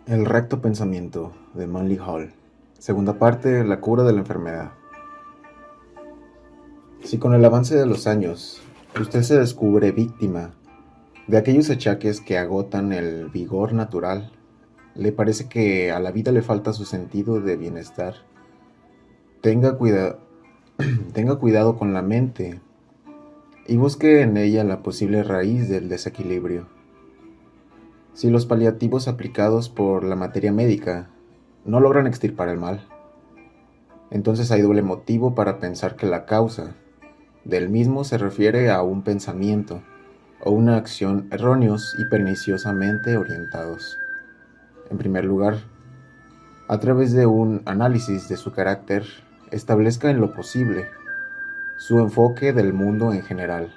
El recto pensamiento de Manly Hall. Segunda parte, la cura de la enfermedad. Si con el avance de los años usted se descubre víctima de aquellos achaques que agotan el vigor natural, le parece que a la vida le falta su sentido de bienestar, tenga, cuida- tenga cuidado con la mente y busque en ella la posible raíz del desequilibrio. Si los paliativos aplicados por la materia médica no logran extirpar el mal, entonces hay doble motivo para pensar que la causa del mismo se refiere a un pensamiento o una acción erróneos y perniciosamente orientados. En primer lugar, a través de un análisis de su carácter, establezca en lo posible su enfoque del mundo en general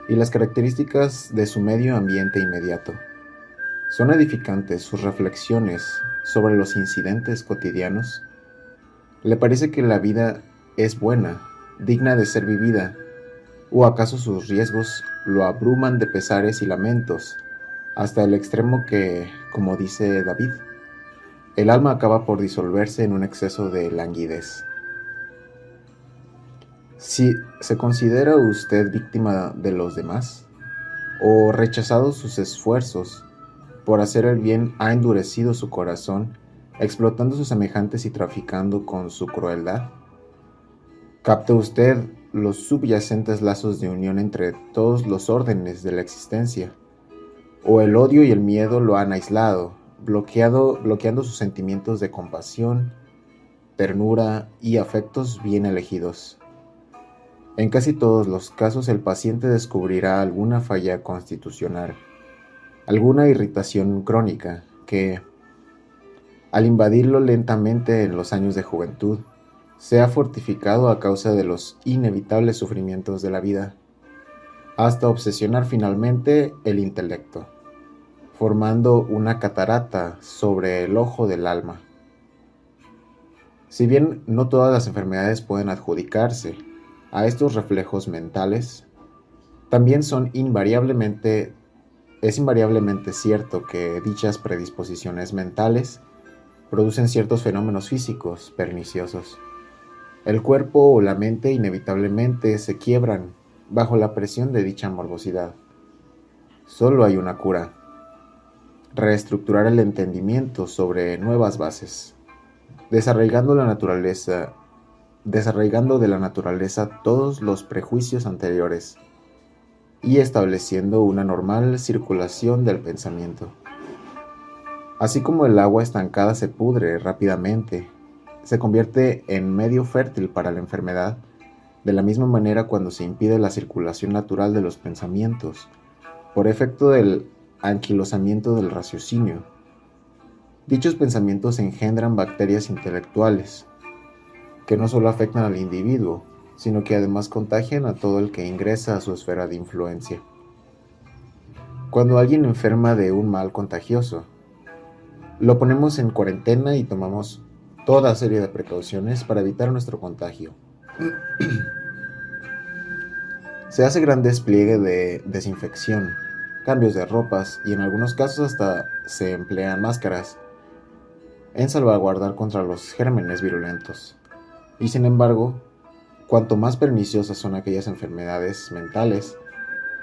y las características de su medio ambiente inmediato. ¿Son edificantes sus reflexiones sobre los incidentes cotidianos? ¿Le parece que la vida es buena, digna de ser vivida? ¿O acaso sus riesgos lo abruman de pesares y lamentos, hasta el extremo que, como dice David, el alma acaba por disolverse en un exceso de languidez? Si se considera usted víctima de los demás, o rechazado sus esfuerzos por hacer el bien ha endurecido su corazón, explotando sus semejantes y traficando con su crueldad, capta usted los subyacentes lazos de unión entre todos los órdenes de la existencia, o el odio y el miedo lo han aislado, bloqueando sus sentimientos de compasión, ternura y afectos bien elegidos. En casi todos los casos el paciente descubrirá alguna falla constitucional, alguna irritación crónica que, al invadirlo lentamente en los años de juventud, se ha fortificado a causa de los inevitables sufrimientos de la vida, hasta obsesionar finalmente el intelecto, formando una catarata sobre el ojo del alma. Si bien no todas las enfermedades pueden adjudicarse a estos reflejos mentales, también es invariablemente cierto que dichas predisposiciones mentales producen ciertos fenómenos físicos perniciosos. El cuerpo o la mente inevitablemente se quiebran bajo la presión de dicha morbosidad. Solo hay una cura: reestructurar el entendimiento sobre nuevas bases, desarraigando desarraigando de la naturaleza todos los prejuicios anteriores y estableciendo una normal circulación del pensamiento. Así como el agua estancada se pudre rápidamente, se convierte en medio fértil para la enfermedad, de la misma manera cuando se impide la circulación natural de los pensamientos, por efecto del anquilosamiento del raciocinio, dichos pensamientos engendran bacterias intelectuales, que no solo afectan al individuo, sino que además contagian a todo el que ingresa a su esfera de influencia. Cuando alguien enferma de un mal contagioso, lo ponemos en cuarentena y tomamos toda serie de precauciones para evitar nuestro contagio. Se hace gran despliegue de desinfección, cambios de ropas y en algunos casos hasta se emplean máscaras en salvaguardar contra los gérmenes virulentos. Y sin embargo, cuanto más perniciosas son aquellas enfermedades mentales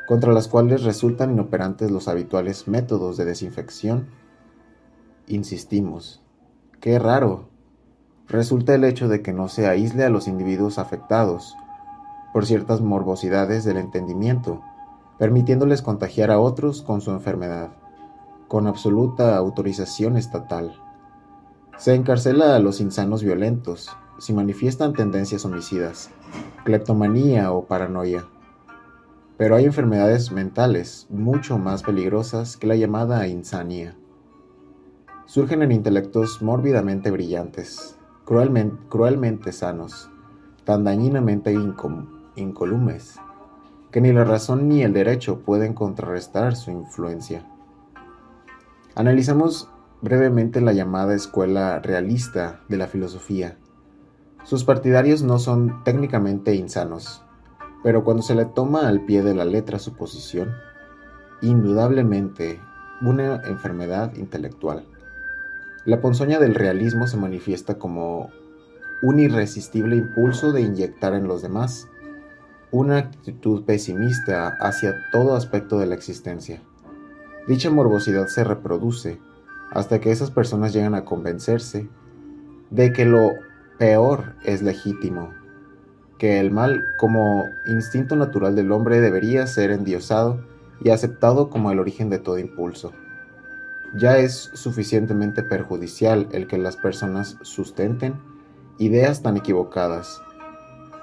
contra las cuales resultan inoperantes los habituales métodos de desinfección, insistimos, qué raro, resulta el hecho de que no se aísle a los individuos afectados por ciertas morbosidades del entendimiento, permitiéndoles contagiar a otros con su enfermedad, con absoluta autorización estatal. Se encarcela a los insanos violentos si manifiestan tendencias homicidas, cleptomanía o paranoia. Pero hay enfermedades mentales mucho más peligrosas que la llamada insania. Surgen en intelectos mórbidamente brillantes, cruelmente sanos, tan dañinamente incolumes, que ni la razón ni el derecho pueden contrarrestar su influencia. Analizamos brevemente la llamada escuela realista de la filosofía. Sus partidarios no son técnicamente insanos, pero cuando se le toma al pie de la letra su posición, indudablemente una enfermedad intelectual. La ponzoña del realismo se manifiesta como un irresistible impulso de inyectar en los demás una actitud pesimista hacia todo aspecto de la existencia. Dicha morbosidad se reproduce hasta que esas personas llegan a convencerse de que lo peor es legítimo, que el mal como instinto natural del hombre debería ser endiosado y aceptado como el origen de todo impulso. Ya es suficientemente perjudicial el que las personas sustenten ideas tan equivocadas,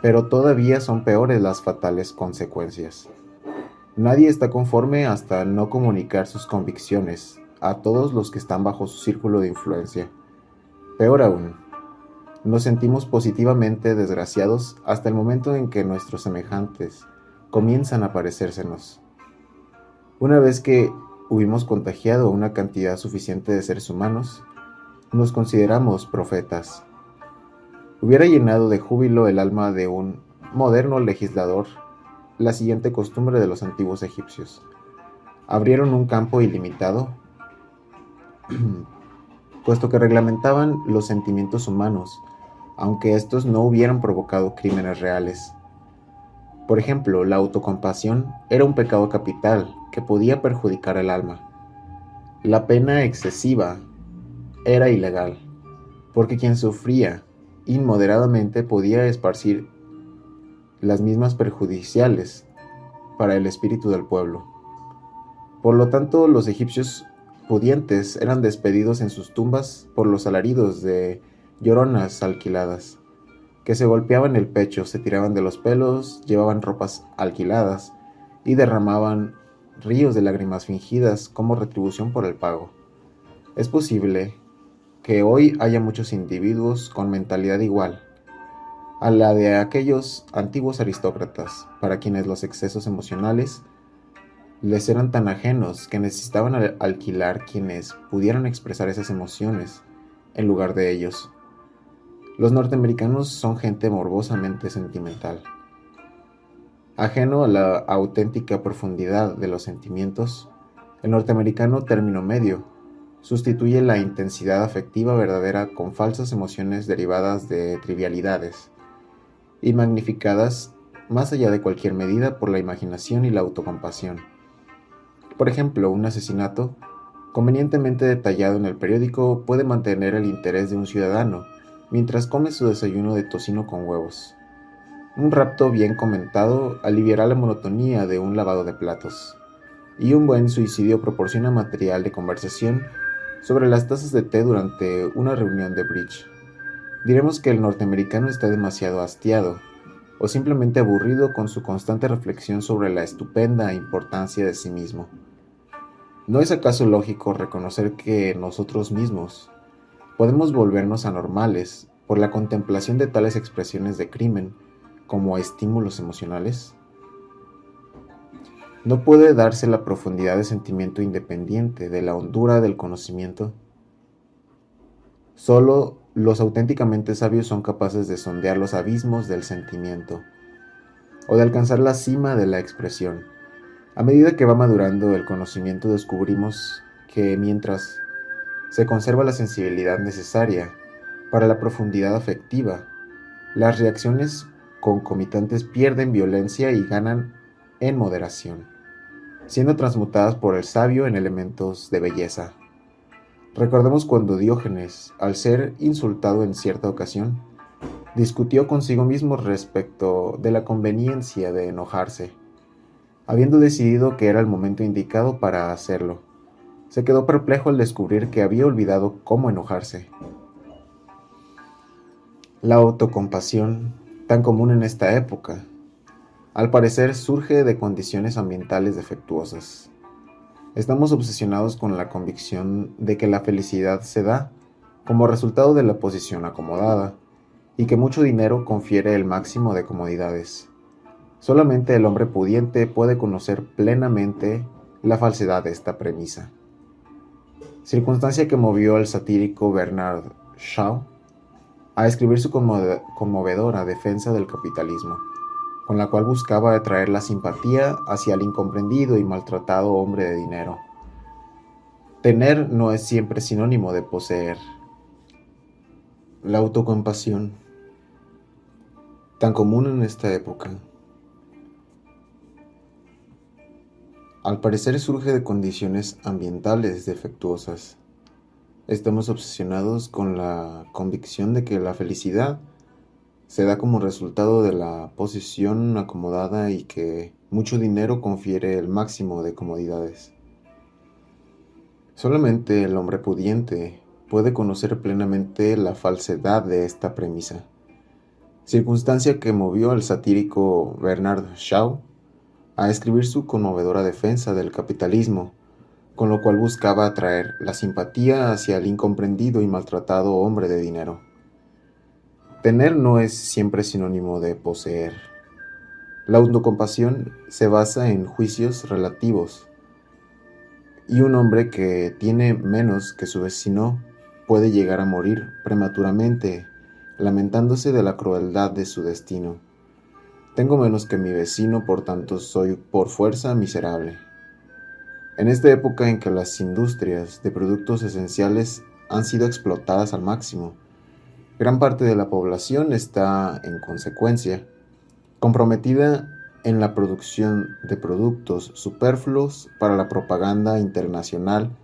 pero todavía son peores las fatales consecuencias. Nadie está conforme hasta no comunicar sus convicciones a todos los que están bajo su círculo de influencia. Peor aún, nos sentimos positivamente desgraciados hasta el momento en que nuestros semejantes comienzan a parecérsenos. Una vez que hubimos contagiado a una cantidad suficiente de seres humanos, nos consideramos profetas. Hubiera llenado de júbilo el alma de un moderno legislador la siguiente costumbre de los antiguos egipcios. Abrieron un campo ilimitado, puesto que reglamentaban los sentimientos humanos, aunque estos no hubieran provocado crímenes reales. Por ejemplo, la autocompasión era un pecado capital que podía perjudicar el alma. La pena excesiva era ilegal, porque quien sufría inmoderadamente podía esparcir las mismas perjudiciales para el espíritu del pueblo. Por lo tanto, los egipcios pudientes eran despedidos en sus tumbas por los alaridos de lloronas alquiladas, que se golpeaban el pecho, se tiraban de los pelos, llevaban ropas alquiladas y derramaban ríos de lágrimas fingidas como retribución por el pago. Es posible que hoy haya muchos individuos con mentalidad igual a la de aquellos antiguos aristócratas, para quienes los excesos emocionales les eran tan ajenos que necesitaban alquilar quienes pudieran expresar esas emociones en lugar de ellos. Los norteamericanos son gente morbosamente sentimental. Ajeno a la auténtica profundidad de los sentimientos, el norteamericano término medio sustituye la intensidad afectiva verdadera con falsas emociones derivadas de trivialidades y magnificadas más allá de cualquier medida por la imaginación y la autocompasión. Por ejemplo, un asesinato, convenientemente detallado en el periódico, puede mantener el interés de un ciudadano mientras come su desayuno de tocino con huevos. Un rapto bien comentado aliviará la monotonía de un lavado de platos, y un buen suicidio proporciona material de conversación sobre las tazas de té durante una reunión de bridge. Diremos que el norteamericano está demasiado hastiado, o simplemente aburrido con su constante reflexión sobre la estupenda importancia de sí mismo. ¿No es acaso lógico reconocer que nosotros mismos podemos volvernos anormales por la contemplación de tales expresiones de crimen como estímulos emocionales? ¿No puede darse la profundidad de sentimiento independiente de la hondura del conocimiento? Solo los auténticamente sabios son capaces de sondear los abismos del sentimiento o de alcanzar la cima de la expresión. A medida que va madurando el conocimiento, descubrimos que mientras se conserva la sensibilidad necesaria para la profundidad afectiva, las reacciones concomitantes pierden violencia y ganan en moderación, siendo transmutadas por el sabio en elementos de belleza. Recordemos cuando Diógenes, al ser insultado en cierta ocasión, discutió consigo mismo respecto de la conveniencia de enojarse. Habiendo decidido que era el momento indicado para hacerlo, se quedó perplejo al descubrir que había olvidado cómo enojarse. La autocompasión, tan común en esta época, al parecer surge de condiciones ambientales defectuosas. Estamos obsesionados con la convicción de que la felicidad se da como resultado de la posición acomodada y que mucho dinero confiere el máximo de comodidades. Solamente el hombre pudiente puede conocer plenamente la falsedad de esta premisa. Circunstancia que movió al satírico Bernard Shaw a escribir su conmovedora defensa del capitalismo, con la cual buscaba atraer la simpatía hacia el incomprendido y maltratado hombre de dinero. Tener no es siempre sinónimo de poseer. La autocompasión, tan común en esta época, al parecer surge de condiciones ambientales defectuosas. Estamos obsesionados con la convicción de que la felicidad se da como resultado de la posición acomodada y que mucho dinero confiere el máximo de comodidades. Solamente el hombre pudiente puede conocer plenamente la falsedad de esta premisa, circunstancia que movió al satírico Bernard Shaw a escribir su conmovedora defensa del capitalismo, con lo cual buscaba atraer la simpatía hacia el incomprendido y maltratado hombre de dinero. Tener no es siempre sinónimo de poseer. La autocompasión se basa en juicios relativos, y un hombre que tiene menos que su vecino puede llegar a morir prematuramente, lamentándose de la crueldad de su destino. Tengo menos que mi vecino, por tanto soy por fuerza miserable. En esta época en que las industrias de productos esenciales han sido explotadas al máximo, gran parte de la población está, en consecuencia, comprometida en la producción de productos superfluos para la propaganda internacional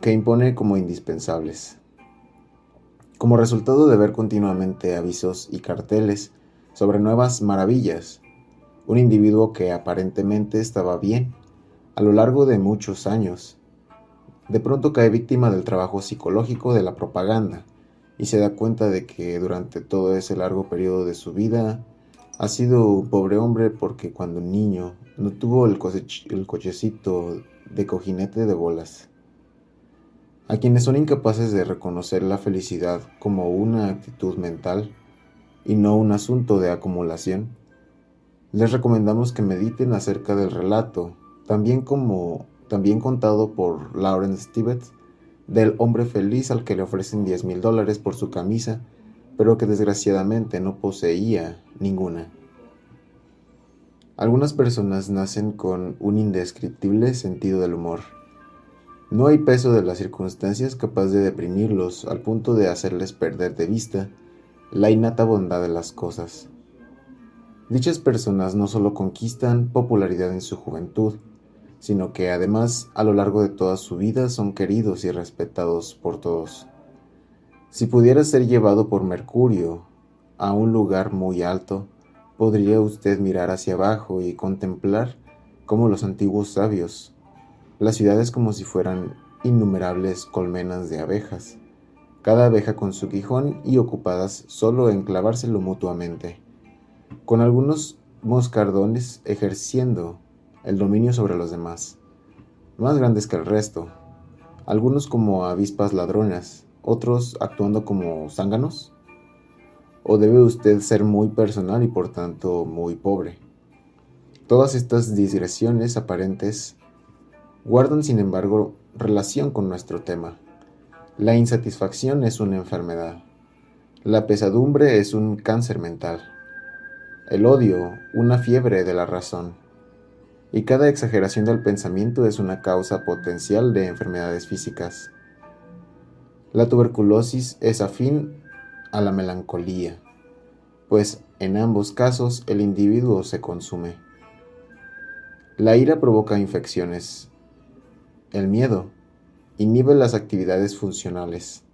que impone como indispensables. Como resultado de ver continuamente avisos y carteles sobre nuevas maravillas, un individuo que aparentemente estaba bien a lo largo de muchos años, de pronto cae víctima del trabajo psicológico de la propaganda y se da cuenta de que durante todo ese largo periodo de su vida ha sido un pobre hombre porque cuando niño no tuvo el cochecito de cojinete de bolas. A quienes son incapaces de reconocer la felicidad como una actitud mental y no un asunto de acumulación, les recomendamos que mediten acerca del relato, también contado por Lawrence Tibbets, del hombre feliz al que le ofrecen $10,000 por su camisa, pero que desgraciadamente no poseía ninguna. Algunas personas nacen con un indescriptible sentido del humor. No hay peso de las circunstancias capaz de deprimirlos al punto de hacerles perder de vista la innata bondad de las cosas. Dichas personas no solo conquistan popularidad en su juventud, sino que además a lo largo de toda su vida son queridos y respetados por todos. Si pudiera ser llevado por Mercurio a un lugar muy alto, podría usted mirar hacia abajo y contemplar, como los antiguos sabios, las ciudades como si fueran innumerables colmenas de abejas, cada abeja con su guijón y ocupadas solo en clavárselo mutuamente, con algunos moscardones ejerciendo el dominio sobre los demás, más grandes que el resto, algunos como avispas ladronas, otros actuando como zánganos. ¿O debe usted ser muy personal y por tanto muy pobre? Todas estas digresiones aparentes guardan sin embargo relación con nuestro tema. La insatisfacción es una enfermedad. La pesadumbre es un cáncer mental. El odio, una fiebre de la razón. Y cada exageración del pensamiento es una causa potencial de enfermedades físicas. La tuberculosis es afín a la melancolía, pues en ambos casos el individuo se consume. La ira provoca infecciones. El miedo inhibe las actividades funcionales.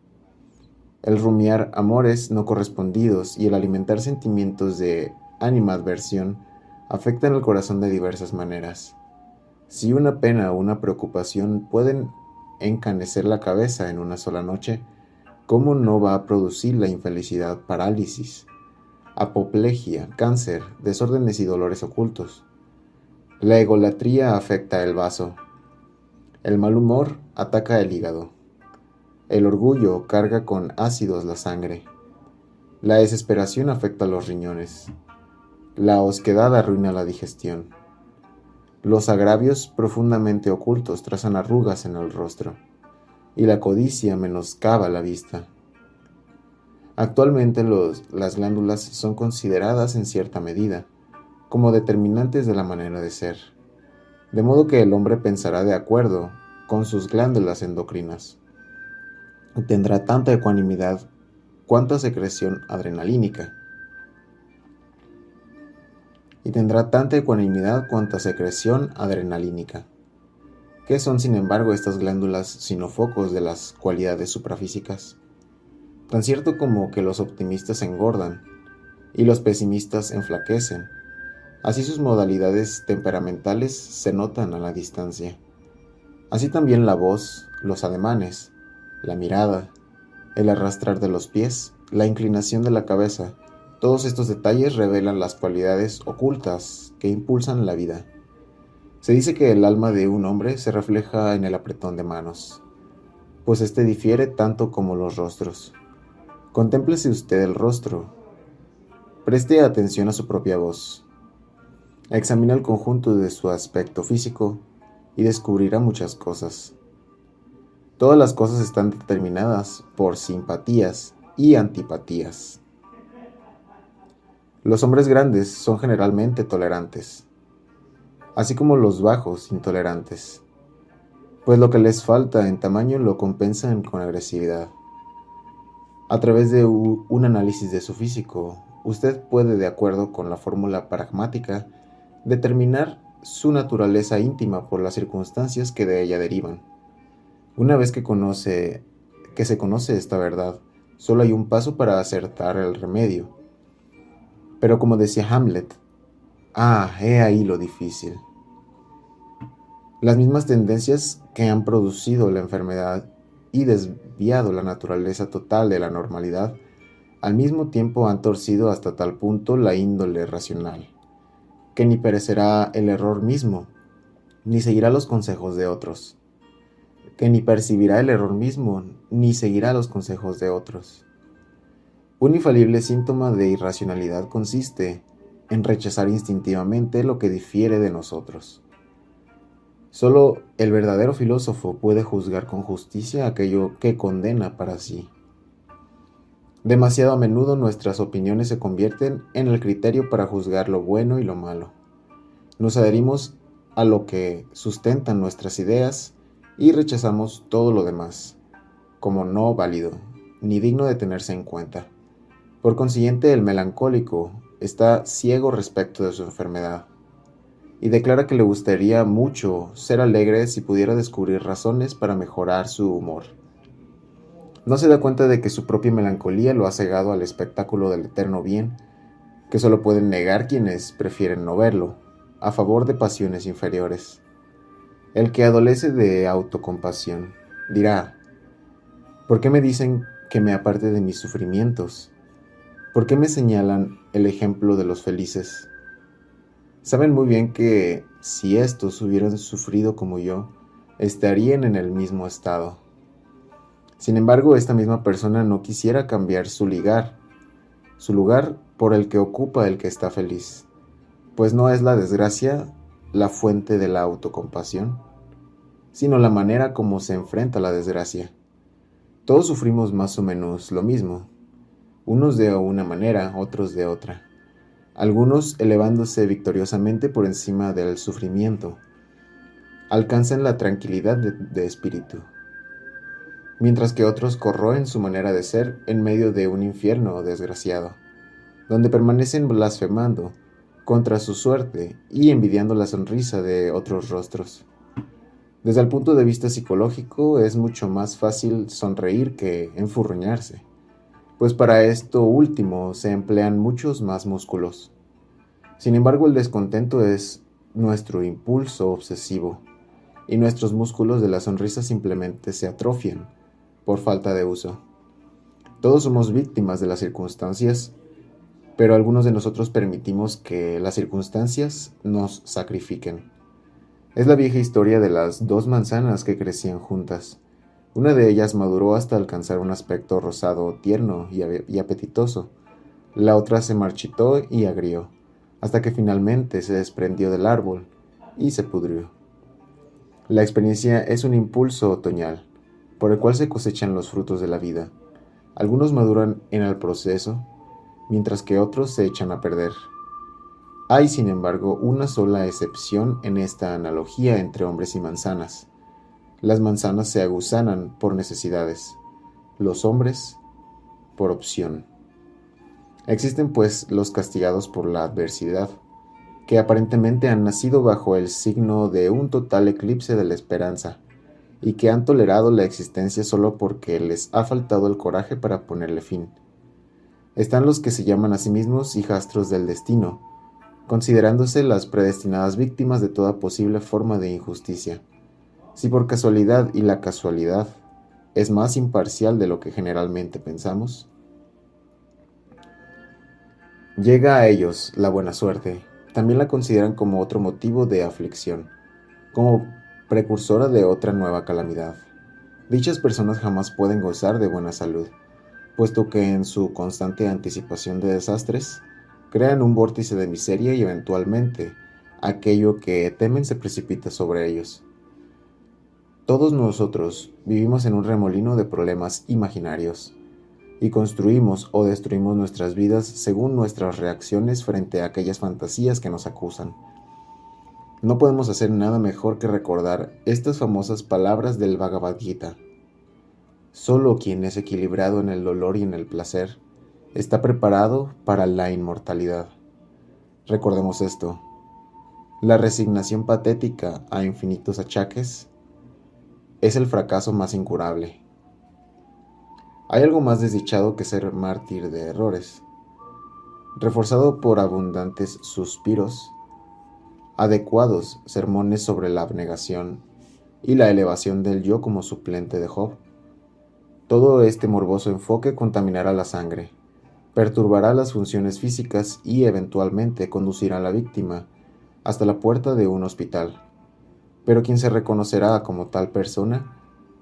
El rumiar amores no correspondidos y el alimentar sentimientos de animadversión afectan el corazón de diversas maneras. Si una pena o una preocupación pueden encanecer la cabeza en una sola noche, ¿cómo no va a producir la infelicidad parálisis, apoplejía, cáncer, desórdenes y dolores ocultos? La egolatría afecta el vaso. El mal humor ataca el hígado. El orgullo carga con ácidos la sangre. La desesperación afecta los riñones. La osquedad arruina la digestión. Los agravios profundamente ocultos trazan arrugas en el rostro, y la codicia menoscaba la vista. Actualmente las glándulas son consideradas en cierta medida como determinantes de la manera de ser, de modo que el hombre pensará de acuerdo con sus glándulas endocrinas. Tendrá tanta ecuanimidad cuanta secreción adrenalínica. ¿Qué son, sin embargo, estas glándulas sino focos de las cualidades suprafísicas? Tan cierto como que los optimistas engordan y los pesimistas enflaquecen, así sus modalidades temperamentales se notan a la distancia. Así también la voz, los ademanes, la mirada, el arrastrar de los pies, la inclinación de la cabeza, todos estos detalles revelan las cualidades ocultas que impulsan la vida. Se dice que el alma de un hombre se refleja en el apretón de manos, pues éste difiere tanto como los rostros. Contémplese usted el rostro, preste atención a su propia voz, examina el conjunto de su aspecto físico y descubrirá muchas cosas. Todas las cosas están determinadas por simpatías y antipatías. Los hombres grandes son generalmente tolerantes, así como los bajos intolerantes, pues lo que les falta en tamaño lo compensan con agresividad. A través de un análisis de su físico, usted puede, de acuerdo con la fórmula pragmática, determinar su naturaleza íntima por las circunstancias que de ella derivan. Una vez que se conoce esta verdad, solo hay un paso para acertar el remedio. Pero como decía Hamlet, he ahí lo difícil. Las mismas tendencias que han producido la enfermedad y desviado la naturaleza total de la normalidad, al mismo tiempo han torcido hasta tal punto la índole racional, que ni perecerá el error mismo, ni seguirá los consejos de otros, Un infalible síntoma de irracionalidad consiste en rechazar instintivamente lo que difiere de nosotros. Solo el verdadero filósofo puede juzgar con justicia aquello que condena para sí. Demasiado a menudo nuestras opiniones se convierten en el criterio para juzgar lo bueno y lo malo. Nos adherimos a lo que sustentan nuestras ideas y rechazamos todo lo demás, como no válido, ni digno de tenerse en cuenta. Por consiguiente, el melancólico está ciego respecto de su enfermedad, y declara que le gustaría mucho ser alegre si pudiera descubrir razones para mejorar su humor. No se da cuenta de que su propia melancolía lo ha cegado al espectáculo del eterno bien, que solo pueden negar quienes prefieren no verlo, a favor de pasiones inferiores. El que adolece de autocompasión dirá: ¿por qué me dicen que me aparte de mis sufrimientos? ¿Por qué me señalan el ejemplo de los felices? Saben muy bien que si estos hubieran sufrido como yo, estarían en el mismo estado. Sin embargo, esta misma persona no quisiera cambiar su lugar por el que ocupa el que está feliz, pues no es la desgracia la fuente de la autocompasión, sino la manera como se enfrenta la desgracia. Todos sufrimos más o menos lo mismo, unos de una manera, otros de otra. Algunos, elevándose victoriosamente por encima del sufrimiento, alcanzan la tranquilidad de espíritu, mientras que otros corroen su manera de ser en medio de un infierno desgraciado, donde permanecen blasfemando contra su suerte y envidiando la sonrisa de otros rostros. Desde el punto de vista psicológico, es mucho más fácil sonreír que enfurruñarse, pues para esto último se emplean muchos más músculos. Sin embargo, el descontento es nuestro impulso obsesivo, y nuestros músculos de la sonrisa simplemente se atrofian por falta de uso. Todos somos víctimas de las circunstancias, pero algunos de nosotros permitimos que las circunstancias nos sacrifiquen. Es la vieja historia de las dos manzanas que crecían juntas. Una de ellas maduró hasta alcanzar un aspecto rosado, tierno y apetitoso. La otra se marchitó y agrió, hasta que finalmente se desprendió del árbol y se pudrió. La experiencia es un impulso otoñal, por el cual se cosechan los frutos de la vida. Algunos maduran en el proceso, mientras que otros se echan a perder. Hay, sin embargo, una sola excepción en esta analogía entre hombres y manzanas. Las manzanas se aguzanan por necesidades, los hombres por opción. Existen pues los castigados por la adversidad, que aparentemente han nacido bajo el signo de un total eclipse de la esperanza, y que han tolerado la existencia solo porque les ha faltado el coraje para ponerle fin. Están los que se llaman a sí mismos hijastros del destino, considerándose las predestinadas víctimas de toda posible forma de injusticia. Si por casualidad y la casualidad es más imparcial de lo que generalmente pensamos, llega a ellos la buena suerte, también la consideran como otro motivo de aflicción, como precursora de otra nueva calamidad. Dichas personas jamás pueden gozar de buena salud, puesto que en su constante anticipación de desastres, crean un vórtice de miseria y eventualmente aquello que temen se precipita sobre ellos. Todos nosotros vivimos en un remolino de problemas imaginarios y construimos o destruimos nuestras vidas según nuestras reacciones frente a aquellas fantasías que nos acusan. No podemos hacer nada mejor que recordar estas famosas palabras del Bhagavad Gita. Solo quien es equilibrado en el dolor y en el placer está preparado para la inmortalidad. Recordemos esto. La resignación patética a infinitos achaques es el fracaso más incurable. Hay algo más desdichado que ser mártir de errores, reforzado por abundantes suspiros, adecuados sermones sobre la abnegación y la elevación del yo como suplente de Job. Todo este morboso enfoque contaminará la sangre, perturbará las funciones físicas y eventualmente conducirá a la víctima hasta la puerta de un hospital. Pero quien se reconocerá como tal persona,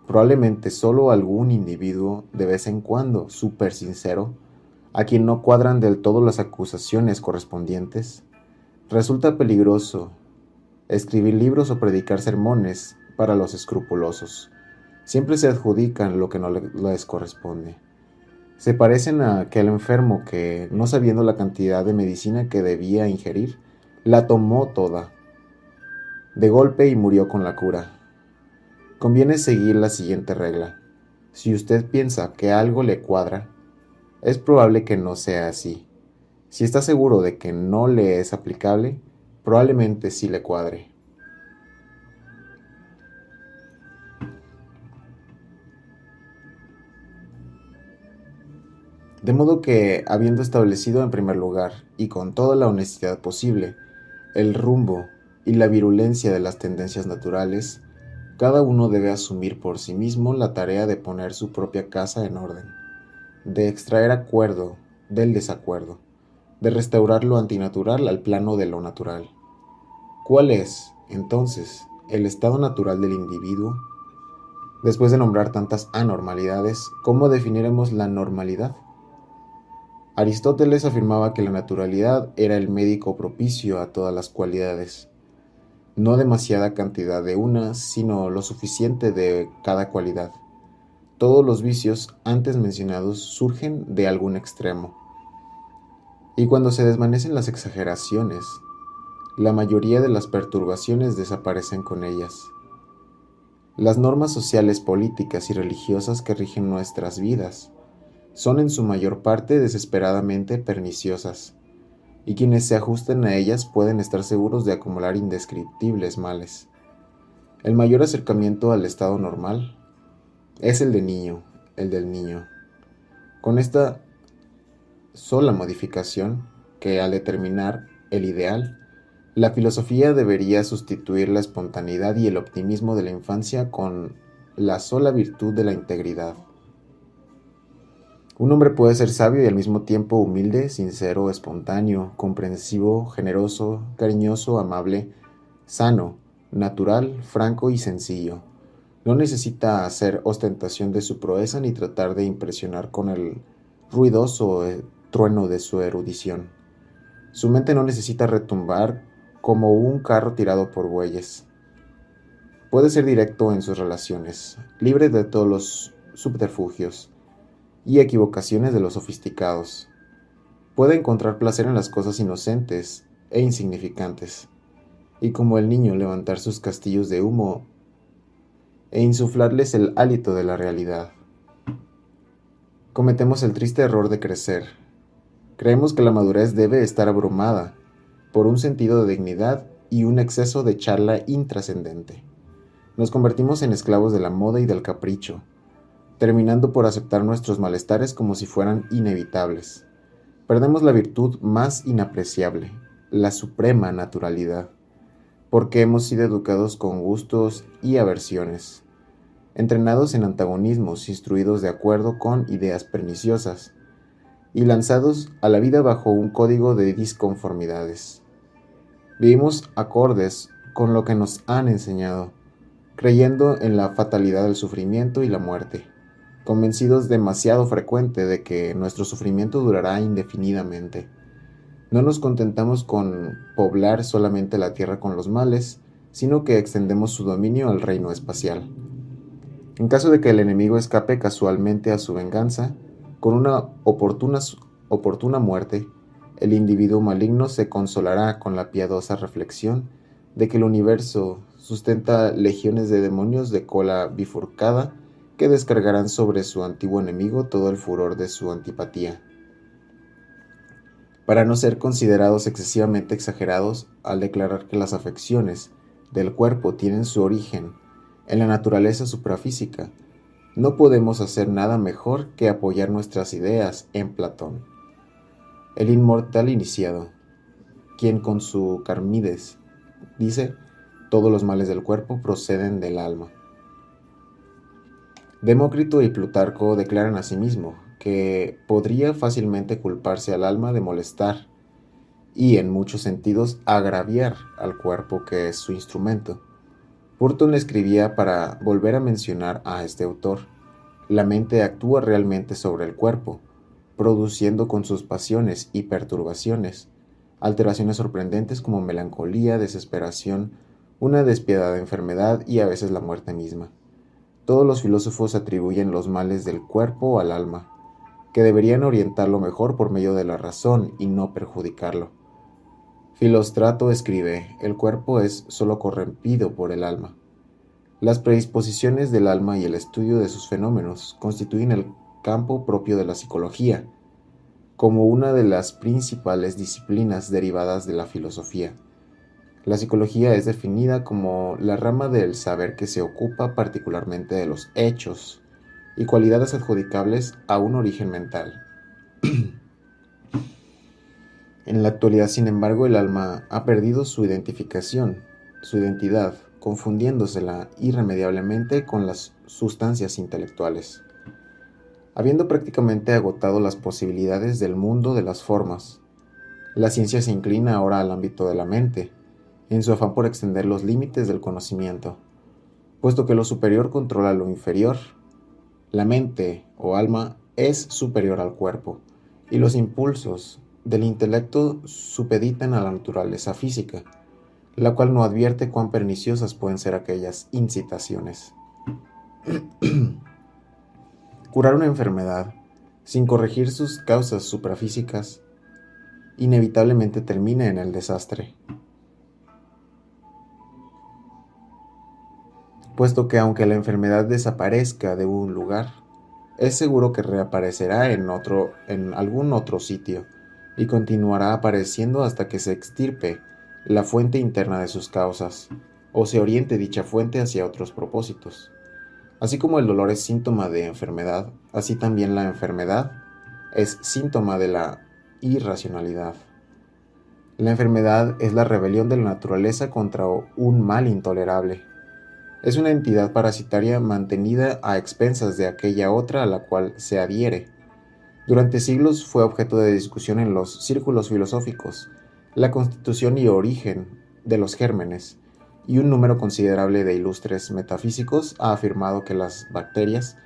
probablemente solo algún individuo de vez en cuando súper sincero, a quien no cuadran del todo las acusaciones correspondientes. Resulta peligroso escribir libros o predicar sermones para los escrupulosos. Siempre se adjudican lo que no les corresponde. Se parecen a aquel enfermo que, no sabiendo la cantidad de medicina que debía ingerir, la tomó toda de golpe y murió con la cura. Conviene seguir la siguiente regla. Si usted piensa que algo le cuadra, es probable que no sea así. Si está seguro de que no le es aplicable, probablemente sí le cuadre. De modo que, habiendo establecido en primer lugar, y con toda la honestidad posible, el rumbo y la virulencia de las tendencias naturales, cada uno debe asumir por sí mismo la tarea de poner su propia casa en orden, de extraer acuerdo del desacuerdo, de restaurar lo antinatural al plano de lo natural. ¿Cuál es, entonces, el estado natural del individuo? Después de nombrar tantas anormalidades, ¿cómo definiremos la normalidad? Aristóteles afirmaba que la naturalidad era el médico propicio a todas las cualidades. No demasiada cantidad de una, sino lo suficiente de cada cualidad. Todos los vicios antes mencionados surgen de algún extremo. Y cuando se desvanecen las exageraciones, la mayoría de las perturbaciones desaparecen con ellas. Las normas sociales, políticas y religiosas que rigen nuestras vidas son en su mayor parte desesperadamente perniciosas, y quienes se ajusten a ellas pueden estar seguros de acumular indescriptibles males. El mayor acercamiento al estado normal es el del niño. Con esta sola modificación, que al determinar el ideal, la filosofía debería sustituir la espontaneidad y el optimismo de la infancia con la sola virtud de la integridad. Un hombre puede ser sabio y al mismo tiempo humilde, sincero, espontáneo, comprensivo, generoso, cariñoso, amable, sano, natural, franco y sencillo. No necesita hacer ostentación de su proeza ni tratar de impresionar con el ruidoso trueno de su erudición. Su mente no necesita retumbar como un carro tirado por bueyes. Puede ser directo en sus relaciones, libre de todos los subterfugios y equivocaciones de los sofisticados. Puede encontrar placer en las cosas inocentes e insignificantes, y como el niño levantar sus castillos de humo e insuflarles el hálito de la realidad. Cometemos el triste error de crecer. Creemos que la madurez debe estar abrumada por un sentido de dignidad y un exceso de charla intrascendente. Nos convertimos en esclavos de la moda y del capricho, terminando por aceptar nuestros malestares como si fueran inevitables. Perdemos la virtud más inapreciable, la suprema naturalidad, porque hemos sido educados con gustos y aversiones, entrenados en antagonismos, instruidos de acuerdo con ideas perniciosas, y lanzados a la vida bajo un código de disconformidades. Vivimos acordes con lo que nos han enseñado, creyendo en la fatalidad del sufrimiento y la muerte, convencidos demasiado frecuente de que nuestro sufrimiento durará indefinidamente. No nos contentamos con poblar solamente la tierra con los males, sino que extendemos su dominio al reino espacial. En caso de que el enemigo escape casualmente a su venganza, con una oportuna muerte, el individuo maligno se consolará con la piadosa reflexión de que el universo sustenta legiones de demonios de cola bifurcada que descargarán sobre su antiguo enemigo todo el furor de su antipatía. Para no ser considerados excesivamente exagerados al declarar que las afecciones del cuerpo tienen su origen en la naturaleza suprafísica, no podemos hacer nada mejor que apoyar nuestras ideas en Platón, el inmortal iniciado, quien con su Carmides dice: todos los males del cuerpo proceden del alma. Demócrito y Plutarco declaran asimismo que podría fácilmente culparse al alma de molestar y en muchos sentidos agraviar al cuerpo que es su instrumento. Burton escribía para volver a mencionar a este autor: la mente actúa realmente sobre el cuerpo, produciendo con sus pasiones y perturbaciones alteraciones sorprendentes como melancolía, desesperación, una despiadada enfermedad y a veces la muerte misma. Todos los filósofos atribuyen los males del cuerpo al alma, que deberían orientarlo mejor por medio de la razón y no perjudicarlo. Filóstrato escribe: el cuerpo es sólo corrompido por el alma. Las predisposiciones del alma y el estudio de sus fenómenos constituyen el campo propio de la psicología, como una de las principales disciplinas derivadas de la filosofía. La psicología es definida como la rama del saber que se ocupa particularmente de los hechos y cualidades adjudicables a un origen mental. En la actualidad, sin embargo, el alma ha perdido su identificación, su identidad, confundiéndosela irremediablemente con las sustancias intelectuales. Habiendo prácticamente agotado las posibilidades del mundo de las formas, la ciencia se inclina ahora al ámbito de la mente, en su afán por extender los límites del conocimiento, puesto que lo superior controla lo inferior. La mente o alma es superior al cuerpo, y los impulsos del intelecto supeditan a la naturaleza física, la cual no advierte cuán perniciosas pueden ser aquellas incitaciones. Curar una enfermedad sin corregir sus causas suprafísicas inevitablemente termina en el desastre, puesto que aunque la enfermedad desaparezca de un lugar, es seguro que reaparecerá en algún otro sitio y continuará apareciendo hasta que se extirpe la fuente interna de sus causas o se oriente dicha fuente hacia otros propósitos. Así como el dolor es síntoma de enfermedad, así también la enfermedad es síntoma de la irracionalidad. La enfermedad es la rebelión de la naturaleza contra un mal intolerable. Es una entidad parasitaria mantenida a expensas de aquella otra a la cual se adhiere. Durante siglos fue objeto de discusión en los círculos filosóficos la constitución y origen de los gérmenes, y un número considerable de ilustres metafísicos ha afirmado que las bacterias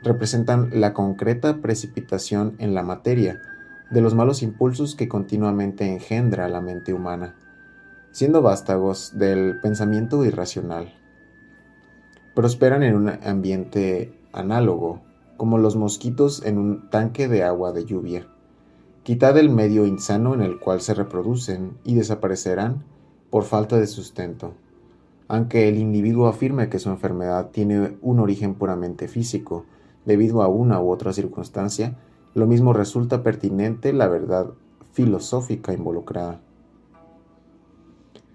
representan la concreta precipitación en la materia de los malos impulsos que continuamente engendra la mente humana, siendo vástagos del pensamiento irracional. Prosperan en un ambiente análogo, como los mosquitos en un tanque de agua de lluvia. Quitad el medio insano en el cual se reproducen y desaparecerán por falta de sustento. Aunque el individuo afirme que su enfermedad tiene un origen puramente físico, debido a una u otra circunstancia, lo mismo resulta pertinente la verdad filosófica involucrada.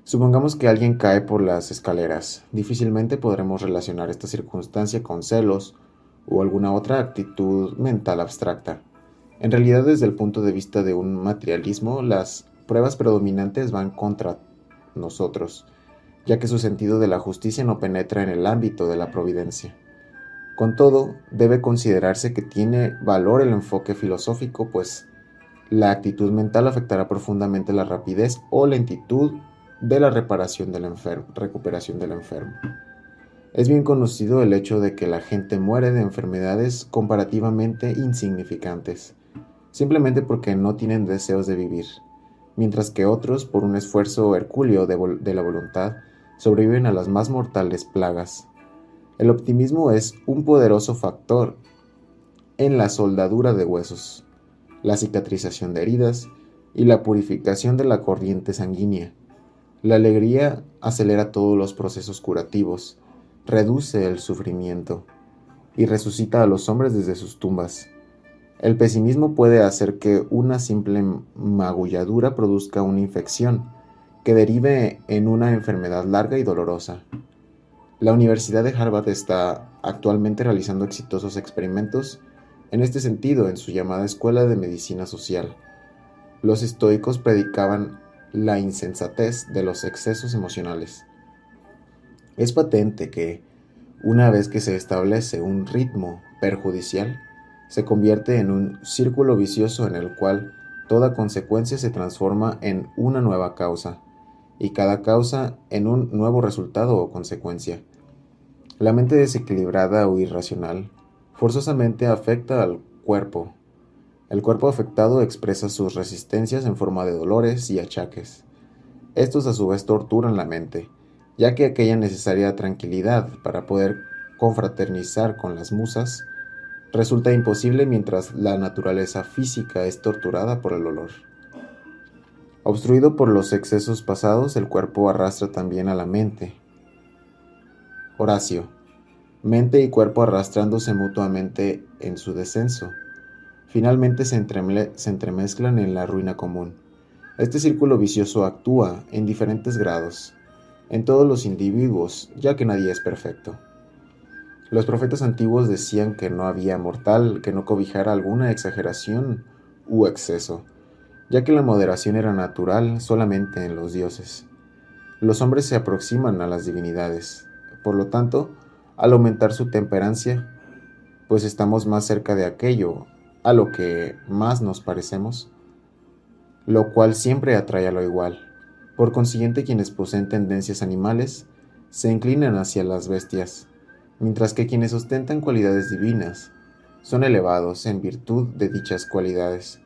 Supongamos que alguien cae por las escaleras. Difícilmente podremos relacionar esta circunstancia con celos o alguna otra actitud mental abstracta. En realidad, desde el punto de vista de un materialismo, las pruebas predominantes van contra nosotros, ya que su sentido de la justicia no penetra en el ámbito de la providencia. Con todo, debe considerarse que tiene valor el enfoque filosófico, pues la actitud mental afectará profundamente la rapidez o lentitud de la recuperación del enfermo. Es bien conocido el hecho de que la gente muere de enfermedades comparativamente insignificantes, simplemente porque no tienen deseos de vivir, mientras que otros, por un esfuerzo hercúleo de la voluntad, sobreviven a las más mortales plagas. El optimismo es un poderoso factor en la soldadura de huesos, la cicatrización de heridas y la purificación de la corriente sanguínea. La alegría acelera todos los procesos curativos, reduce el sufrimiento y resucita a los hombres desde sus tumbas. El pesimismo puede hacer que una simple magulladura produzca una infección que derive en una enfermedad larga y dolorosa. La Universidad de Harvard está actualmente realizando exitosos experimentos en este sentido en su llamada Escuela de Medicina Social. Los estoicos predicaban la insensatez de los excesos emocionales. Es patente que, una vez que se establece un ritmo perjudicial, se convierte en un círculo vicioso en el cual toda consecuencia se transforma en una nueva causa, y cada causa en un nuevo resultado o consecuencia. La mente desequilibrada o irracional forzosamente afecta al cuerpo. El cuerpo afectado expresa sus resistencias en forma de dolores y achaques. Estos a su vez torturan la mente, ya que aquella necesaria tranquilidad para poder confraternizar con las musas resulta imposible mientras la naturaleza física es torturada por el dolor. Obstruido por los excesos pasados, el cuerpo arrastra también a la mente. Horacio, mente y cuerpo arrastrándose mutuamente en su descenso. Finalmente se entremezclan en la ruina común. Este círculo vicioso actúa en diferentes grados, en todos los individuos, ya que nadie es perfecto. Los profetas antiguos decían que no había mortal que no cobijara alguna exageración u exceso, ya que la moderación era natural solamente en los dioses. Los hombres se aproximan a las divinidades, por lo tanto, al aumentar su temperancia, pues estamos más cerca de aquello a lo que más nos parecemos, lo cual siempre atrae a lo igual. Por consiguiente, quienes poseen tendencias animales se inclinan hacia las bestias, mientras que quienes ostentan cualidades divinas son elevados en virtud de dichas cualidades,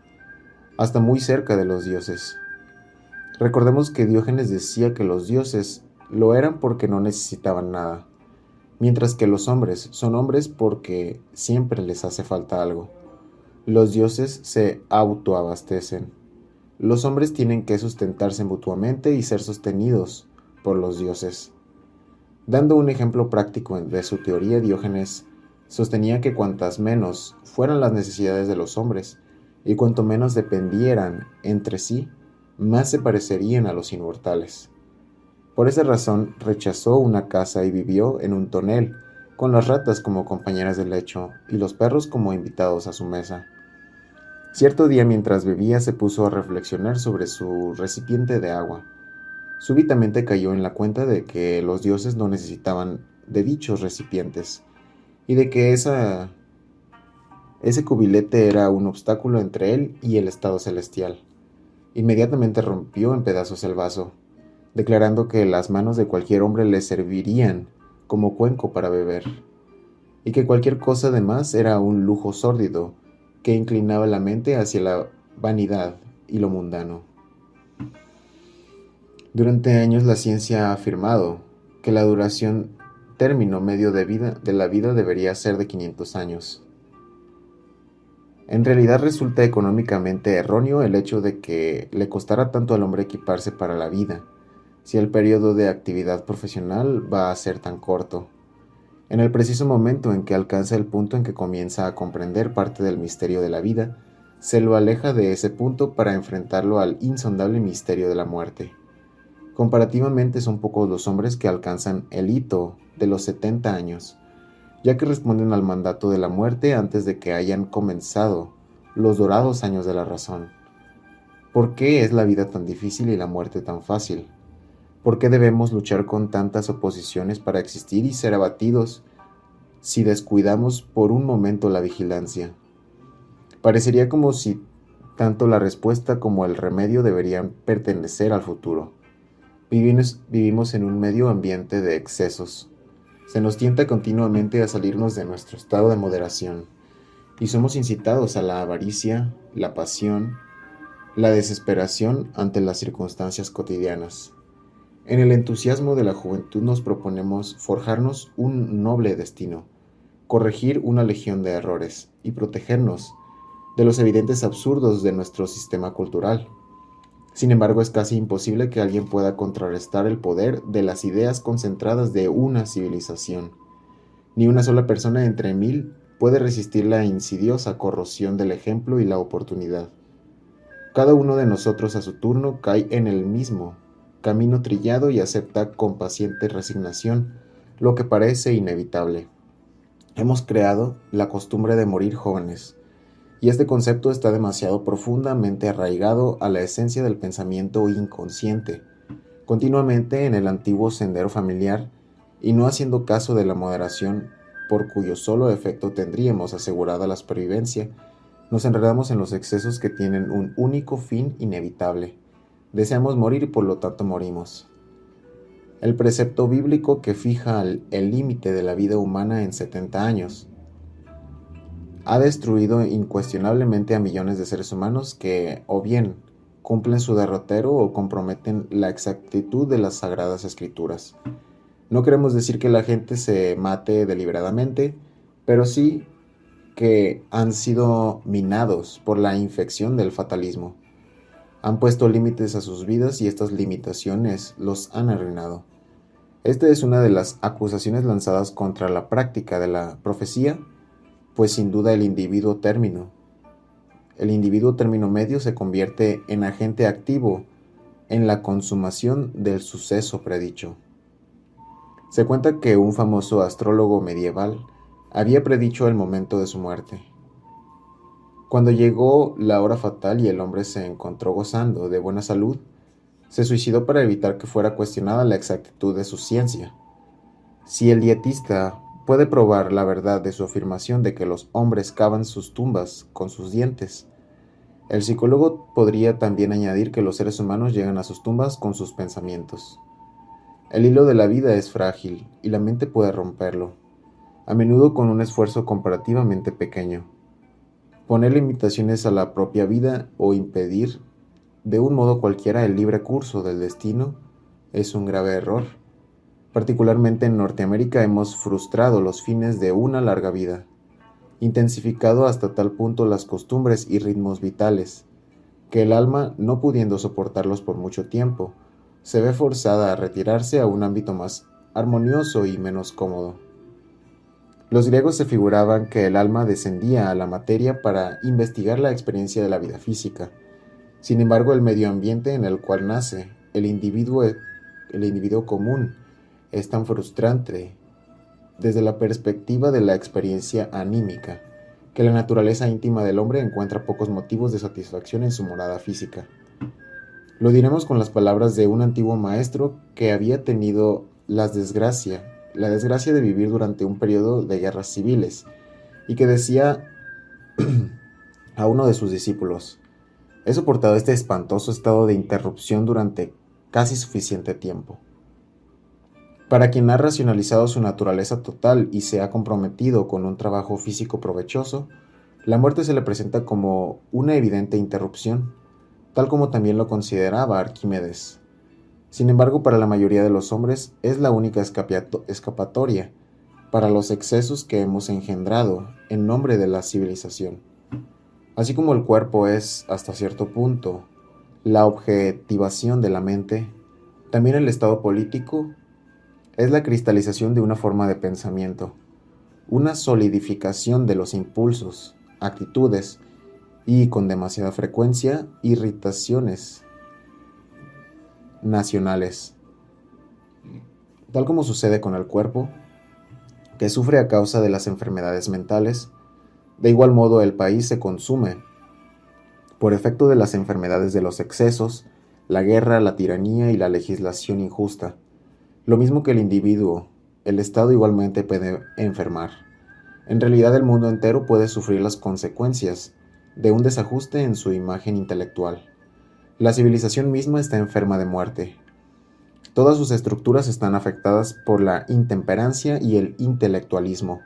hasta muy cerca de los dioses. Recordemos que Diógenes decía que los dioses lo eran porque no necesitaban nada, mientras que los hombres son hombres porque siempre les hace falta algo. Los dioses se autoabastecen. Los hombres tienen que sustentarse mutuamente y ser sostenidos por los dioses. Dando un ejemplo práctico de su teoría, Diógenes sostenía que cuantas menos fueran las necesidades de los hombres y cuanto menos dependieran entre sí, más se parecerían a los inmortales. Por esa razón rechazó una casa y vivió en un tonel, con las ratas como compañeras de lecho y los perros como invitados a su mesa. Cierto día, mientras bebía, se puso a reflexionar sobre su recipiente de agua. Súbitamente cayó en la cuenta de que los dioses no necesitaban de dichos recipientes y de que ese cubilete era un obstáculo entre él y el estado celestial. Inmediatamente rompió en pedazos el vaso, declarando que las manos de cualquier hombre le servirían como cuenco para beber, y que cualquier cosa de más era un lujo sórdido que inclinaba la mente hacia la vanidad y lo mundano. Durante años la ciencia ha afirmado que la duración término medio de la vida debería ser de 500 años. En realidad resulta económicamente erróneo el hecho de que le costara tanto al hombre equiparse para la vida, si el periodo de actividad profesional va a ser tan corto. En el preciso momento en que alcanza el punto en que comienza a comprender parte del misterio de la vida, se lo aleja de ese punto para enfrentarlo al insondable misterio de la muerte. Comparativamente son pocos los hombres que alcanzan el hito de los 70 años, ya que responden al mandato de la muerte antes de que hayan comenzado los dorados años de la razón. ¿Por qué es la vida tan difícil y la muerte tan fácil? ¿Por qué debemos luchar con tantas oposiciones para existir y ser abatidos si descuidamos por un momento la vigilancia? Parecería como si tanto la respuesta como el remedio deberían pertenecer al futuro. Vivimos en un medio ambiente de excesos. Se nos tienta continuamente a salirnos de nuestro estado de moderación y somos incitados a la avaricia, la pasión, la desesperación ante las circunstancias cotidianas. En el entusiasmo de la juventud nos proponemos forjarnos un noble destino, corregir una legión de errores y protegernos de los evidentes absurdos de nuestro sistema cultural. Sin embargo, es casi imposible que alguien pueda contrarrestar el poder de las ideas concentradas de una civilización. Ni una sola persona entre 1000 puede resistir la insidiosa corrosión del ejemplo y la oportunidad. Cada uno de nosotros a su turno cae en el mismo camino trillado y acepta con paciente resignación lo que parece inevitable. Hemos creado la costumbre de morir jóvenes, y este concepto está demasiado profundamente arraigado a la esencia del pensamiento inconsciente, continuamente en el antiguo sendero familiar y no haciendo caso de la moderación por cuyo solo efecto tendríamos asegurada la supervivencia. Nos enredamos en los excesos que tienen un único fin inevitable. Deseamos morir y por lo tanto morimos. El precepto bíblico que fija el límite de la vida humana en 70 años ha destruido incuestionablemente a millones de seres humanos que o bien cumplen su derrotero o comprometen la exactitud de las sagradas escrituras. No queremos decir que la gente se mate deliberadamente, pero sí que han sido minados por la infección del fatalismo. Han puesto límites a sus vidas y estas limitaciones los han arruinado. Esta es una de las acusaciones lanzadas contra la práctica de la profecía, pues sin duda el individuo término medio se convierte en agente activo en la consumación del suceso predicho. Se cuenta que un famoso astrólogo medieval había predicho el momento de su muerte. Cuando llegó la hora fatal y el hombre se encontró gozando de buena salud, se suicidó para evitar que fuera cuestionada la exactitud de su ciencia. Si el dietista puede probar la verdad de su afirmación de que los hombres cavan sus tumbas con sus dientes, el psicólogo podría también añadir que los seres humanos llegan a sus tumbas con sus pensamientos. El hilo de la vida es frágil y la mente puede romperlo, a menudo con un esfuerzo comparativamente pequeño. Poner limitaciones a la propia vida o impedir de un modo cualquiera el libre curso del destino es un grave error. Particularmente en Norteamérica hemos frustrado los fines de una larga vida, intensificado hasta tal punto las costumbres y ritmos vitales, que el alma, no pudiendo soportarlos por mucho tiempo, se ve forzada a retirarse a un ámbito más armonioso y menos cómodo. Los griegos se figuraban que el alma descendía a la materia para investigar la experiencia de la vida física. Sin embargo, el medio ambiente en el cual nace el individuo común es tan frustrante desde la perspectiva de la experiencia anímica, que la naturaleza íntima del hombre encuentra pocos motivos de satisfacción en su morada física. Lo diremos con las palabras de un antiguo maestro que había tenido la desgracia de vivir durante un periodo de guerras civiles, y que decía a uno de sus discípulos: he soportado este espantoso estado de interrupción durante casi suficiente tiempo. Para quien ha racionalizado su naturaleza total y se ha comprometido con un trabajo físico provechoso, la muerte se le presenta como una evidente interrupción, tal como también lo consideraba Arquímedes. Sin embargo, para la mayoría de los hombres es la única escapatoria para los excesos que hemos engendrado en nombre de la civilización. Así como el cuerpo es, hasta cierto punto, la objetivación de la mente, También el estado político es la cristalización de una forma de pensamiento, una solidificación de los impulsos, actitudes y, con demasiada frecuencia, irritaciones nacionales. Tal como sucede con el cuerpo, que sufre a causa de las enfermedades mentales, de igual modo el país se consume por efecto de las enfermedades de los excesos, la guerra, la tiranía y la legislación injusta. Lo mismo que el individuo, el Estado igualmente puede enfermar. En realidad el mundo entero puede sufrir las consecuencias de un desajuste en su imagen intelectual. La civilización misma está enferma de muerte. Todas sus estructuras están afectadas por la intemperancia y el intelectualismo.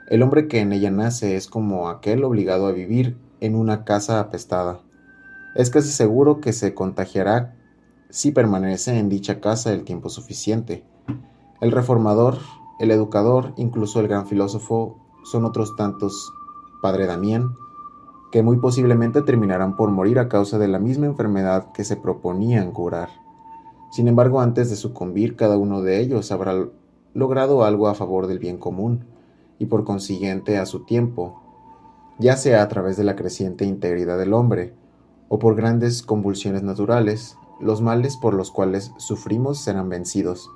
El hombre que en ella nace es como aquel obligado a vivir en una casa apestada. Es casi seguro que se contagiará si permanece en dicha casa el tiempo suficiente. El reformador, el educador, incluso el gran filósofo son otros tantos, Padre Damián, que muy posiblemente terminarán por morir a causa de la misma enfermedad que se proponían curar. Sin embargo, antes de sucumbir, cada uno de ellos habrá logrado algo a favor del bien común, y por consiguiente a su tiempo, ya sea a través de la creciente integridad del hombre, o por grandes convulsiones naturales, los males por los cuales sufrimos serán vencidos,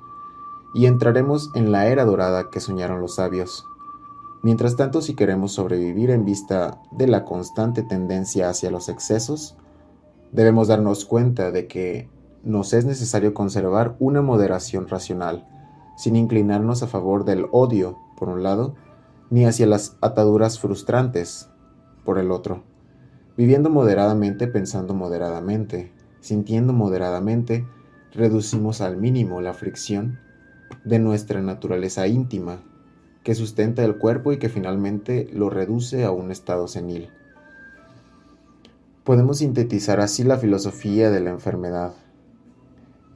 y entraremos en la era dorada que soñaron los sabios. Mientras tanto, si queremos sobrevivir en vista de la constante tendencia hacia los excesos, debemos darnos cuenta de que nos es necesario conservar una moderación racional, sin inclinarnos a favor del odio, por un lado, ni hacia las ataduras frustrantes, por el otro. Viviendo moderadamente, pensando moderadamente, sintiendo moderadamente, reducimos al mínimo la fricción de nuestra naturaleza íntima, que sustenta el cuerpo y que finalmente lo reduce a un estado senil. Podemos sintetizar así la filosofía de la enfermedad,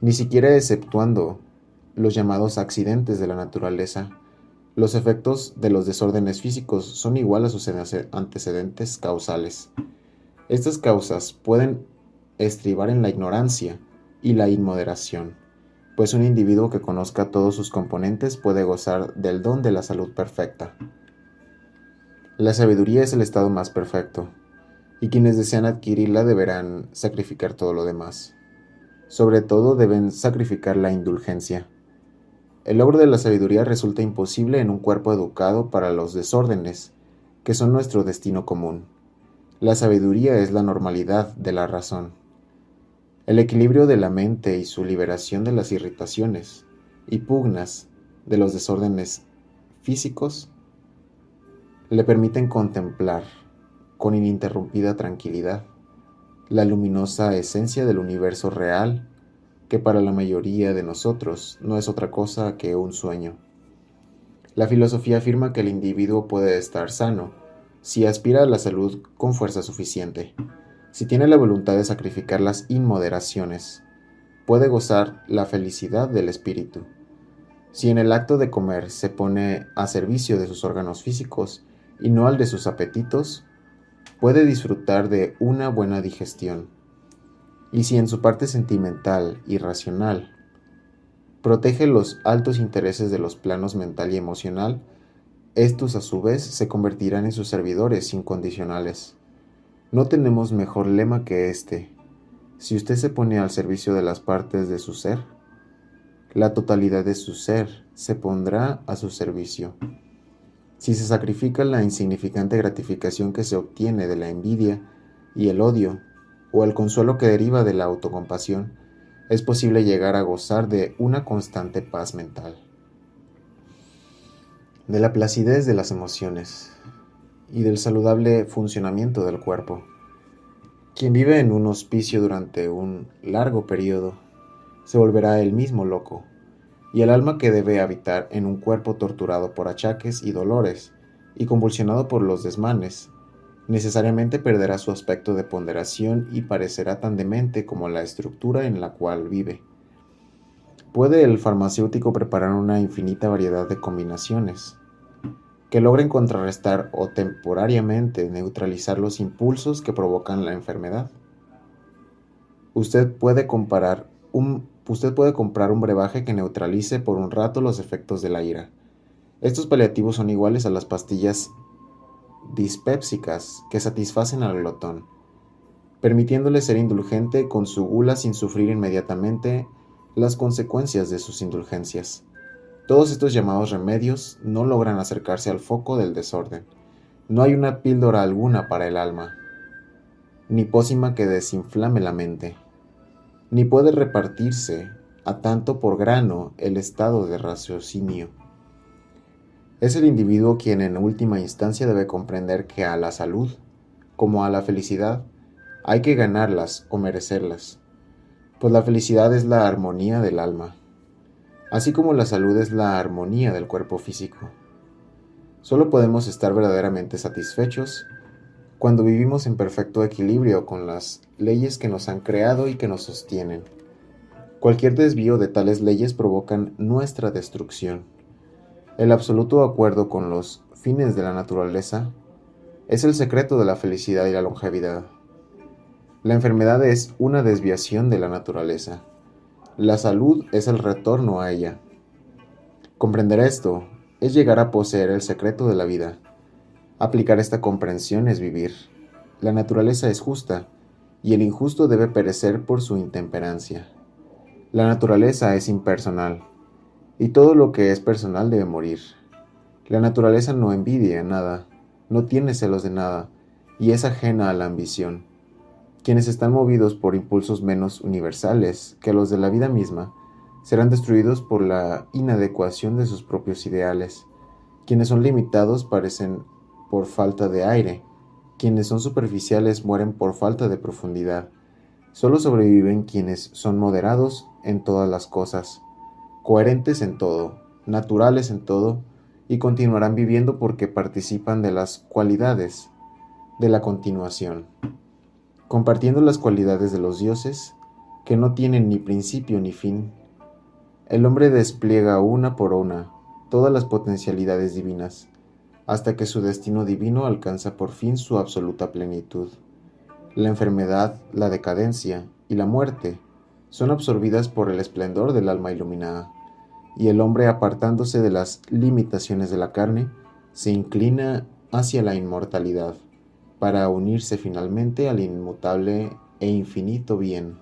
ni siquiera exceptuando los llamados accidentes de la naturaleza. Los efectos de los desórdenes físicos son igual a sus antecedentes causales. Estas causas pueden estribar en la ignorancia y la inmoderación, pues un individuo que conozca todos sus componentes puede gozar del don de la salud perfecta. La sabiduría es el estado más perfecto, y quienes desean adquirirla deberán sacrificar todo lo demás. Sobre todo deben sacrificar la indulgencia. El logro de la sabiduría resulta imposible en un cuerpo educado para los desórdenes, que son nuestro destino común. La sabiduría es la normalidad de la razón, el equilibrio de la mente y su liberación de las irritaciones y pugnas de los desórdenes físicos le permiten contemplar con ininterrumpida tranquilidad la luminosa esencia del universo real, que para la mayoría de nosotros no es otra cosa que un sueño. La filosofía afirma que el individuo puede estar sano si aspira a la salud con fuerza suficiente, si tiene la voluntad de sacrificar las inmoderaciones, puede gozar la felicidad del espíritu. Si en el acto de comer se pone a servicio de sus órganos físicos y no al de sus apetitos, puede disfrutar de una buena digestión. Y si en su parte sentimental y racional protege los altos intereses de los planos mental y emocional, estos a su vez se convertirán en sus servidores incondicionales. No tenemos mejor lema que este: si usted se pone al servicio de las partes de su ser, la totalidad de su ser se pondrá a su servicio. Si se sacrifica la insignificante gratificación que se obtiene de la envidia y el odio, o el consuelo que deriva de la autocompasión, es posible llegar a gozar de una constante paz mental, de la placidez de las emociones y del saludable funcionamiento del cuerpo. Quien vive en un hospicio durante un largo periodo se volverá él mismo loco, y el alma que debe habitar en un cuerpo torturado por achaques y dolores y convulsionado por los desmanes, necesariamente perderá su aspecto de ponderación y parecerá tan demente como la estructura en la cual vive. Puede el farmacéutico preparar una infinita variedad de combinaciones que logren contrarrestar o temporariamente neutralizar los impulsos que provocan la enfermedad. Usted puede comparar un usted puede comprar un brebaje que neutralice por un rato los efectos de la ira. Estos paliativos son iguales a las pastillas dispépsicas que satisfacen al glotón, permitiéndole ser indulgente con su gula sin sufrir inmediatamente las consecuencias de sus indulgencias. Todos estos llamados remedios no logran acercarse al foco del desorden. No hay una píldora alguna para el alma, ni pócima que desinflame la mente, ni puede repartirse a tanto por grano el estado de raciocinio. Es el individuo quien en última instancia debe comprender que a la salud, como a la felicidad, hay que ganarlas o merecerlas, pues la felicidad es la armonía del alma, así como la salud es la armonía del cuerpo físico. Solo podemos estar verdaderamente satisfechos cuando vivimos en perfecto equilibrio con las leyes que nos han creado y que nos sostienen. Cualquier desvío de tales leyes provocan nuestra destrucción. El absoluto acuerdo con los fines de la naturaleza es el secreto de la felicidad y la longevidad. La enfermedad es una desviación de la naturaleza. La salud es el retorno a ella. Comprender esto es llegar a poseer el secreto de la vida. Aplicar esta comprensión es vivir. La naturaleza es justa, y el injusto debe perecer por su intemperancia. La naturaleza es impersonal, y todo lo que es personal debe morir. La naturaleza no envidia nada, no tiene celos de nada, y es ajena a la ambición. Quienes están movidos por impulsos menos universales que los de la vida misma, serán destruidos por la inadecuación de sus propios ideales. Quienes son limitados parecen por falta de aire. Quienes son superficiales mueren por falta de profundidad. Solo sobreviven quienes son moderados en todas las cosas, coherentes en todo, naturales en todo, y continuarán viviendo porque participan de las cualidades de la continuación, compartiendo las cualidades de los dioses, que no tienen ni principio ni fin. El hombre despliega una por una todas las potencialidades divinas, hasta que su destino divino alcanza por fin su absoluta plenitud. La enfermedad, la decadencia y la muerte son absorbidas por el esplendor del alma iluminada, y el hombre, apartándose de las limitaciones de la carne, se inclina hacia la inmortalidad, para unirse finalmente al inmutable e infinito bien.